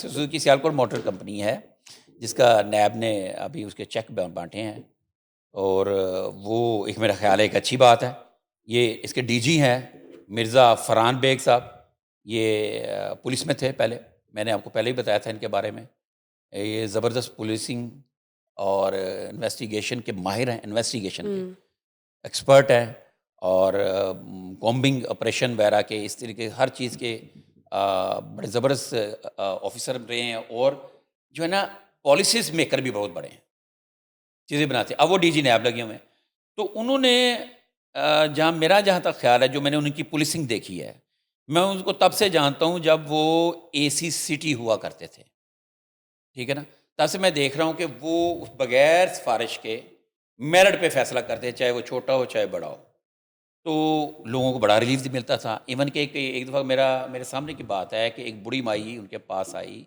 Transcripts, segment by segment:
Suzuki Sialkot motor company ہے جس کا نیب نے ابھی اس کے چیک بانٹے ہیں، اور وہ ایک میرا خیال ہے ایک اچھی بات ہے۔ یہ اس کے ڈی جی ہیں مرزا فرحان بیگ صاحب، یہ پولیس میں تھے پہلے، میں نے آپ کو پہلے ہی بتایا تھا ان کے بارے میں۔ یہ زبردست پولیسنگ اور انویسٹیگیشن کے ماہر ہیں، انویسٹیگیشن کے ایکسپرٹ ہیں، اور کومبنگ آپریشن وغیرہ کے اس طریقے ہر چیز کے بڑے زبردست آفیسر رہے ہیں، اور جو ہے نا پالیسیز میکر بھی بہت بڑے ہیں، چیزیں بناتے ہیں۔ اب وہ ڈی جی نیب لگے ہوئے ہیں، تو انہوں نے جہاں تک خیال ہے، جو میں نے ان کی پولیسنگ دیکھی ہے، میں ان کو تب سے جانتا ہوں جب وہ اے سی سٹی ہوا کرتے تھے، ٹھیک ہے نا، تب سے میں دیکھ رہا ہوں کہ وہ بغیر سفارش کے میرٹ پہ فیصلہ کرتے ہیں، چاہے وہ چھوٹا ہو چاہے بڑا ہو، تو لوگوں کو بڑا ریلیف ملتا تھا۔ ایون کہ ایک دفعہ میرے سامنے کی بات ہے کہ ایک بوڑھی مائی ان کے پاس آئی،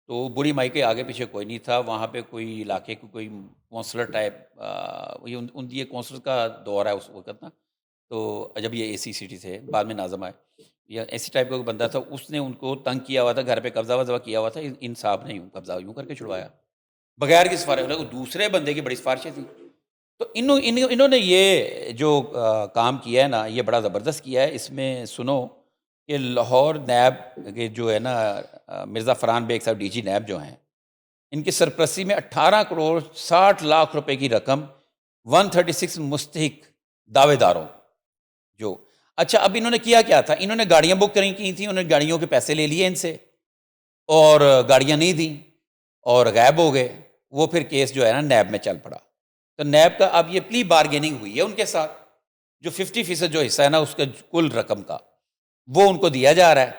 تو بوڑھی مائی کے آگے پیچھے کوئی نہیں تھا، وہاں پہ کوئی علاقے کو کوئی کونسلر ٹائپ، یہ کونسلر کا دور ہے اس وقت نا، تو جب یہ اے سی سٹی تھے، بعد میں ناظم آئے، یا ایسی ٹائپ کا کوئی بندہ تھا، اس نے ان کو تنگ کیا ہوا تھا، گھر پہ قبضہ وضع کیا ہوا تھا، ان صاحب نے قبضہ یوں کر کے چھڑوایا بغیر کی سفارش، دوسرے بندے کی بڑی سفارشیں تھیں۔ تو انہوں نے یہ جو کام کیا ہے نا، یہ بڑا زبردست کیا ہے۔ اس میں سنو کہ لاہور نیب کے جو ہے نا مرزا فرحان بیگ صاحب ڈی جی نیب جو ہیں، ان کی سرپرستی میں 18 کروڑ 60 لاکھ روپے کی رقم 136 مستحق دعوے داروں جو اچھا، اب انہوں نے کیا تھا، انہوں نے گاڑیاں بک کی تھیں، انہوں نے گاڑیوں کے پیسے لے لیے ان سے، اور گاڑیاں نہیں دیں اور غائب ہو گئے۔ وہ پھر کیس جو ہے نا نیب میں چل پڑا، تو نیب کا اب یہ پلی بارگیننگ ہوئی ہے ان کے ساتھ، جو 50% جو حصہ ہے نا اس کا کل رقم کا، وہ ان کو دیا جا رہا ہے،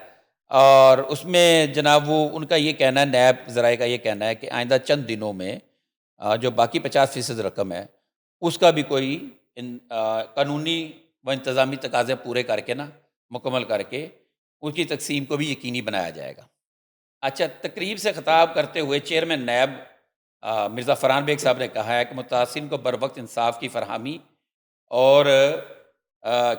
اور اس میں جناب وہ ان کا یہ کہنا ہے، نیب ذرائع کا یہ کہنا ہے کہ آئندہ چند دنوں میں جو باقی 50% رقم ہے اس کا بھی کوئی قانونی و انتظامی تقاضے پورے کر کے نا، مکمل کر کے اس کی تقسیم کو بھی یقینی بنایا جائے گا۔ اچھا، تقریب سے خطاب کرتے ہوئے چیئرمین نیب مرزا فرحان بیگ صاحب نے کہا ہے کہ متاثرین کو بر وقت انصاف کی فراہمی اور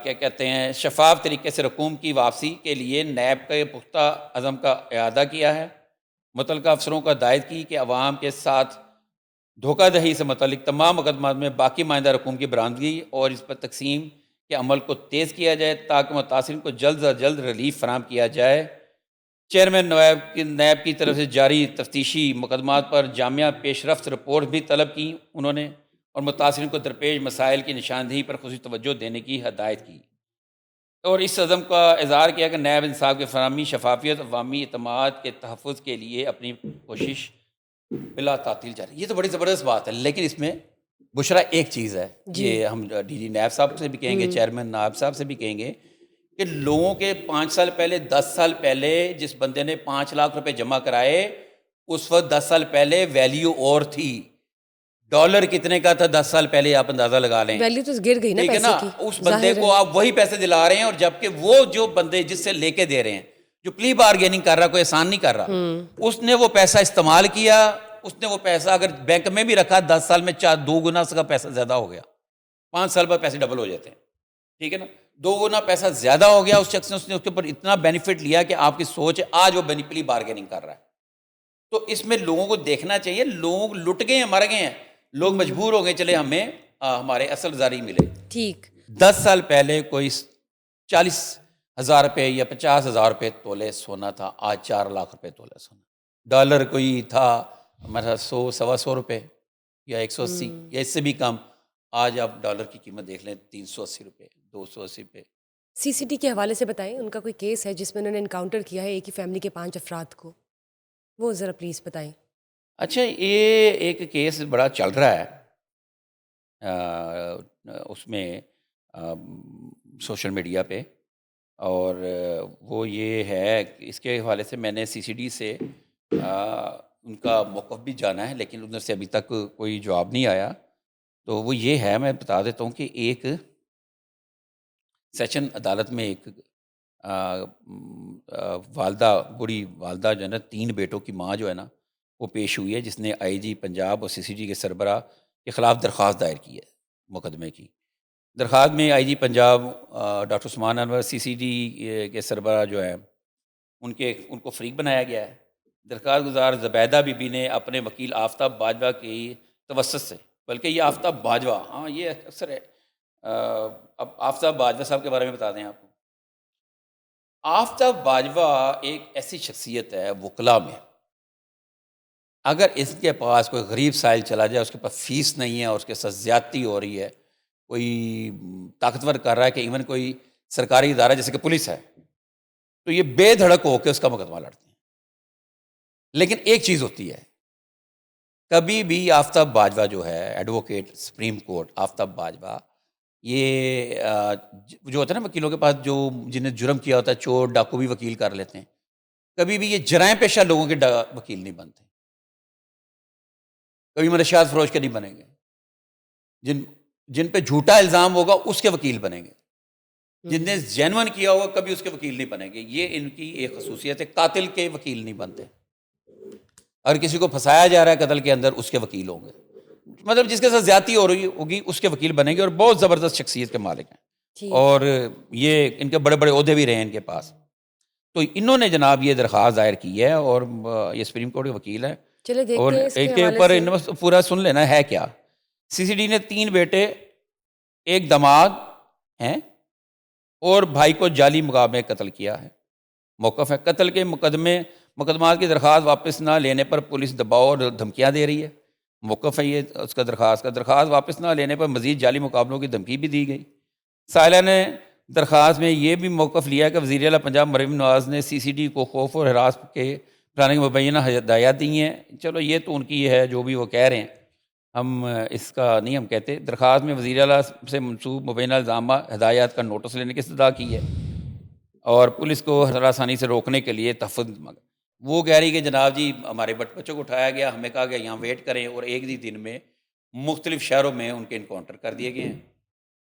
کیا کہتے ہیں شفاف طریقے سے رقوم کی واپسی کے لیے نیب کے پختہ عزم کا اعادہ کیا ہے۔ متعلقہ افسروں کو ہدایت کی کہ عوام کے ساتھ دھوکہ دہی سے متعلق تمام مقدمات میں باقی مائندہ رقوم کی برآمدگی اور اس پر تقسیم کے عمل کو تیز کیا جائے تاکہ متاثرین کو جلد از جلد ریلیف فراہم کیا جائے۔ چیئرمین نیب کی طرف سے جاری تفتیشی مقدمات پر جامعہ پیش رفت رپورٹ بھی طلب کی انہوں نے، اور متاثرین کو درپیش مسائل کی نشاندہی پر خصوصی توجہ دینے کی ہدایت کی، اور اس عزم کا اظہار کیا کہ نیب انصاف کی فراہمی، شفافیت، عوامی اعتماد کے تحفظ کے لیے اپنی کوشش بلا تعطیل جاری۔ یہ تو بڑی زبردست بات ہے، لیکن اس میں بشرا ایک چیز ہے، یہ ہم ڈی جی نیب صاحب سے بھی کہیں گے، چیئرمین نیب صاحب سے بھی کہیں گے کہ لوگوں کے 5 سال پہلے 10 سال پہلے جس بندے نے 5 لاکھ روپے جمع کرائے، اس وقت 10 سال پہلے ویلیو اور تھی، ڈالر کتنے کا تھا 10 سال پہلے آپ اندازہ لگا لیں، ویلیو تو گر گئی نا ٹھیک ہے پیسے نا، کی، اس بندے کو آپ وہی پیسے دلا رہے ہیں، اور جبکہ وہ جو بندے جس سے لے کے دے رہے ہیں، جو پلی بارگیننگ کر رہا، کوئی احسان نہیں کر رہا، اس نے وہ پیسہ استعمال کیا، اس نے وہ پیسہ اگر بینک میں بھی رکھا 10 سال میں 2 گنا کا پیسہ زیادہ ہو گیا، 5 سال بعد پیسے ڈبل ہو جاتے ہیں، ٹھیک ہے نا، 2 گنا پیسہ زیادہ ہو گیا اس شخص نے، اس نے اس کے اوپر اتنا بینیفٹ لیا کہ آپ کی سوچ ہے، آج وہ پلی بارگیننگ کر رہا ہے۔ تو اس میں لوگوں کو دیکھنا چاہیے، لوگ لٹ گئے ہیں، مر گئے ہیں، لوگ مجبور ہو گئے، چلے ہمیں ہمارے اصل زاری ملے۔ ٹھیک 10 سال پہلے کوئی 40,000 روپے یا 50,000 روپے تولے سونا تھا، آج 4 لاکھ روپے تولے سونا۔ ڈالر کوئی تھا ہمارا 100 سوا 100 روپے یا 180 یا اس سے بھی کم، آج آپ ڈالر کی قیمت دیکھ لیں 380 روپے 280 روپے۔ سی سی ٹی کے حوالے سے بتائیں، ان کا کوئی کیس ہے جس میں انہوں نے انکاؤنٹر کیا ہے ایک ہی فیملی کے 5 افراد کو، وہ ذرا پلیز بتائیں۔ اچھا، یہ ایک کیس بڑا چل رہا ہے اس میں سوشل میڈیا پہ، اور وہ یہ ہے کہ اس کے حوالے سے میں نے سی سی ڈی سے ان کا موقف بھی جانا ہے، لیکن ادھر سے ابھی تک کوئی جواب نہیں آیا۔ تو وہ یہ ہے، میں بتا دیتا ہوں کہ ایک سیشن عدالت میں ایک والدہ، بوڑھی والدہ جو ہے نا، 3 بیٹوں کی ماں جو ہے نا، وہ پیش ہوئی ہے، جس نے آئی جی پنجاب اور سی سی ڈی کے سربراہ کے خلاف درخواست دائر کی ہے، مقدمے کی درخواست میں آئی جی پنجاب ڈاکٹر عثمان انور، سی سی ڈی کے سربراہ جو ہیں ان کو فریق بنایا گیا ہے، درخواست گزار زبیدہ بی بی نے اپنے وکیل آفتاب باجوہ کی توسط سے، بلکہ یہ آفتاب باجوہ، ہاں یہ اکثر ہے، اب آفتاب باجوہ صاحب کے بارے میں بتا دیں آپ کو۔ آفتاب باجوہ ایک ایسی شخصیت ہے وکلاء میں، اگر اس کے پاس کوئی غریب سائل چلا جائے، اس کے پاس فیس نہیں ہے اور اس کے ساتھ زیادتی ہو رہی ہے، کوئی طاقتور کر رہا ہے، کہ ایون کوئی سرکاری ادارہ جیسے کہ پولیس ہے، تو یہ بے دھڑک ہو کے اس کا مقدمہ لڑتے ہیں۔ لیکن ایک چیز ہوتی ہے، کبھی بھی آفتاب باجوہ جو ہے ایڈوکیٹ سپریم کورٹ آفتاب باجوہ، یہ جو ہوتا ہے نا وکیلوں کے پاس جو جنہیں جرم کیا ہوتا ہے، چور ڈاکو بھی وکیل کر لیتے ہیں، کبھی بھی یہ جرائم پیشہ لوگوں کے وکیل نہیں بنتے، کبھی منشیات فروش کے نہیں بنیں گے، جن پہ جھوٹا الزام ہوگا اس کے وکیل بنیں گے، جن نے جینون کیا ہوگا کبھی اس کے وکیل نہیں بنیں گے۔ یہ ان کی ایک خصوصیت ہے، قاتل کے وکیل نہیں بنتے، اگر کسی کو پھنسایا جا رہا ہے قتل کے اندر، اس کے وکیل ہوں گے، مطلب جس کے ساتھ زیادتی ہو رہی ہوگی اس کے وکیل بنیں گے، اور بہت زبردست شخصیت کے مالک ہیں، ٹھیک۔ اور یہ ان کے بڑے بڑے عہدے بھی رہے ہیں ان کے پاس۔ تو انہوں نے جناب یہ درخواست دائر کی ہے، اور یہ سپریم کورٹ کے وکیل ہیں، چلے اور دیکھتے ہیں اس ایک کے کے حوالے اوپر سے۔ انہیں پورا سن لینا ہے کیا۔ سی سی ڈی نے 3 بیٹے، ایک داماد ہیں، اور بھائی کو جعلی مقابلے قتل کیا ہے۔ موقف ہے، قتل کے مقدمات کی درخواست واپس نہ لینے پر پولیس دباؤ اور دھمکیاں دے رہی ہے۔ موقف ہے یہ اس کا درخواست واپس نہ لینے پر مزید جعلی مقابلوں کی دھمکی بھی دی گئی۔ سائلہ نے درخواست میں یہ بھی موقف لیا کہ وزیر اعلیٰ پنجاب مریم نواز نے سی سی ڈی کو خوف اور ہراس کے پھیلانے کی مبینہ ہدایات دی ہیں۔ چلو یہ تو ان کی ہے، جو بھی وہ کہہ رہے ہیں، ہم اس کا نہیں ہم کہتے۔ درخواست میں وزیر اعلیٰ سے منسوب مبینہ الزامات ہدایات کا نوٹس لینے کی استدعا کی ہے، اور پولیس کو ہراسانی سے روکنے کے لیے تحفظ مانگا۔ وہ کہہ رہی کہ جناب جی ہمارے بچوں کو اٹھایا گیا، ہمیں کہا گیا یہاں ویٹ کریں، اور ایک ہی دن میں مختلف شہروں میں ان کے انکاؤنٹر کر دیے گئے ہیں،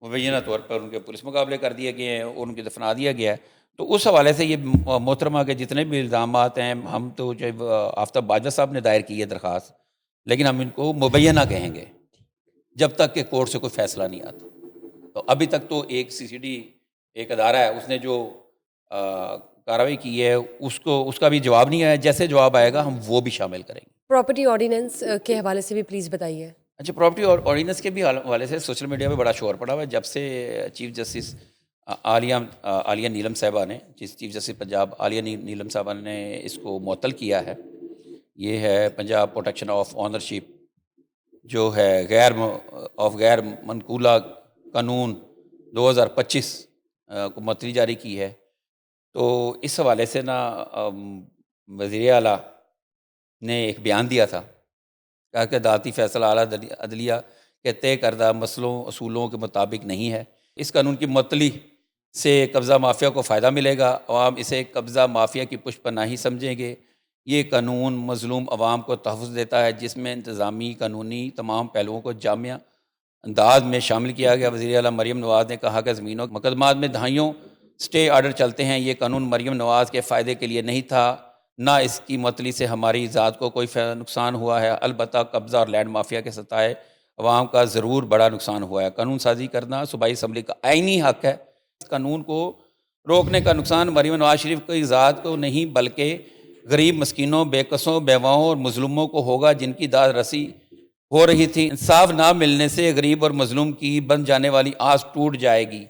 مبینہ طور پر ان کے پولیس مقابلے کر دیے گئے ہیں، اور ان کی دفنا دیا گیا ہے۔ تو اس حوالے سے یہ محترمہ کے جتنے بھی الزامات ہیں، ہم تو جو آفتاب باجوہ صاحب نے دائر کی ہے درخواست، لیکن ہم ان کو مبینہ کہیں گے جب تک کہ کورٹ سے کوئی فیصلہ نہیں آتا۔ تو ابھی تک تو ایک سی سی ڈی ایک ادارہ ہے، اس نے جو کارروائی کی ہے اس کا بھی جواب نہیں آیا، جیسے جواب آئے گا ہم وہ بھی شامل کریں گے۔ پراپرٹی آرڈیننس کے حوالے سے بھی پلیز بتائیے۔ اچھا، پراپرٹی اور آرڈیننس کے بھی حوالے سے سوشل میڈیا پہ بڑا شور پڑا ہوا ہے، جب سے چیف جسٹس عالیہ نیلم صاحبہ نے، چیف جسٹس پنجاب عالیہ نیلم صاحبہ نے اس کو معطل کیا ہے۔ یہ ہے پنجاب پروٹیکشن آف آنرشپ، جو ہے غیر منقولہ قانون 2025 کو معطلی جاری کی ہے۔ تو اس حوالے سے نا وزیر اعلیٰ نے ایک بیان دیا تھا، کہا کہ عدالتی فیصلہ اعلیٰ عدلیہ کے طے کردہ مسئلوں اصولوں کے مطابق نہیں ہے۔ اس قانون کی معطلی سے قبضہ مافیا کو فائدہ ملے گا، عوام اسے قبضہ مافیا کی پشت پناہی سمجھیں گے۔ یہ قانون مظلوم عوام کو تحفظ دیتا ہے، جس میں انتظامی قانونی تمام پہلوؤں کو جامع انداز میں شامل کیا گیا۔ وزیر اعلیٰ مریم نواز نے کہا کہ زمینوں کے مقدمات میں دہائیوں اسٹے آرڈر چلتے ہیں، یہ قانون مریم نواز کے فائدے کے لیے نہیں تھا، نہ اس کی معطلی سے ہماری ذات کو کوئی نقصان ہوا ہے، البتہ قبضہ اور لینڈ مافیا کے ستائے عوام کا ضرور بڑا نقصان ہوا ہے۔ قانون سازی کرنا صوبائی اسمبلی کا آئینی حق ہے۔ اس قانون کو روکنے کا نقصان مریم نواز شریف کی ذات کو نہیں، بلکہ غریب مسکینوں، بے کسوں، بیواؤں اور مظلوموں کو ہوگا، جن کی داد رسی ہو رہی تھی۔ انصاف نہ ملنے سے غریب اور مظلوم کی بن جانے والی آس ٹوٹ جائے گی۔